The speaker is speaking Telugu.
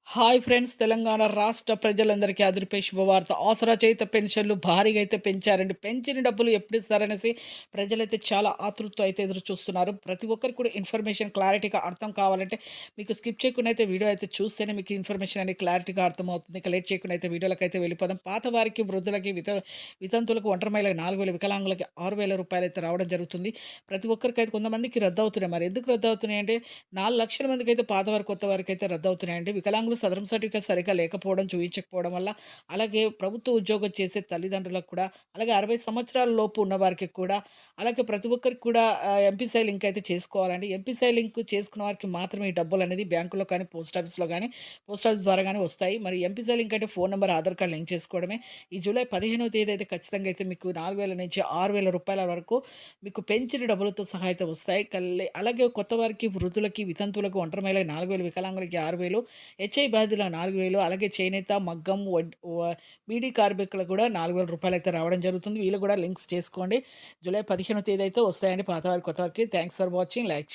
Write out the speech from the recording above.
Hi friends! తెలంగాణ రాష్ట్ర ప్రజలందరికీ అదిరిపే శుభవార్త. ఆసరా చేయుత పెన్షన్‌లు భారీగా అయితే పెంచారండి. పెంచిన డబ్బులు ఎప్పుడిస్తారనేసి ప్రజలైతే చాలా ఆతృతతో అయితే ఎదురు చూస్తున్నారు. ప్రతి ఒక్కరికి కూడా ఇన్ఫర్మేషన్ క్లారిటీగా అర్థం కావాలంటే మీకు స్కిప్ చేయకుండా అయితే వీడియో అయితే చూస్తేనే మీకు ఇన్ఫర్మేషన్ అనేది క్లారిటీగా అర్థమవుతుంది. ఇక లేట్ చేయకుండా అయితే వీడియోలకైతే వెళ్ళిపోదాం. పాత వారికి, వృద్ధులకి, వితంతువులకు, ఒంటరి మహిళలకు 4,000, వికలాంగులకి రూ. 6,000 అయితే రావడం జరుగుతుంది. ప్రతి ఒక్కరికైతే కొంతమందికి రద్దవుతున్నాయి. మరి ఎందుకు రద్దవుతున్నాయంటే 4,00,000 మందికైతే పాతవారు, కొత్త వారికైతే రద్దవుతున్నాయండి. వికలాంగులు సదరం సర్టిఫికేట్ సరిగ్గా లేకపోవడం, చూయించకపోవడం వల్ల, అలాగే ప్రభుత్వ ఉద్యోగం చేసే తల్లిదండ్రులకు కూడా, అలాగే 60 సంవత్సరాల లోపు ఉన్నవారికి కూడా, అలాగే ప్రతి ఒక్కరికి కూడా ఎంపీసీ లింక్ అయితే చేసుకోవాలండి. ఎంపీసీ లింక్ చేసుకున్న వారికి మాత్రమే ఈ డబ్బులనేది బ్యాంకులో కానీ, పోస్ట్ ఆఫీస్ ద్వారా గాని వస్తాయి. మరి ఎంపీసీ లింక్ అంటే phone number, Aadhaar card link చేసుకోవడమే. ఈ జూలై 15వ తేదీ అయితే ఖచ్చితంగా అయితే మీకు 4,000 నుంచి రూ. 6,000 వరకు మీకు పెంచిన డబ్బులతో సహా అయితే వస్తాయి. అలాగే కొత్త వారికి, వృద్ధులకి, వితంతువులకు, ఒంటరి మహిళలకు 4,000, వికలాంగులకి 6,000, హెచ్ఐ బాధితుల 4,000, అలాగే చేనేత, మగ్గం, బీడీ కార్మికులకు కూడా రూ. 4,000 అయితే రావడం జరుగుతుంది. వీళ్ళు కూడా లింక్స్ చేసుకోండి. జూలై 15వ తేదీ అయితే వస్తాయండి పాతవారికి, కొత్తవారికి. Thanks for watching. లైక్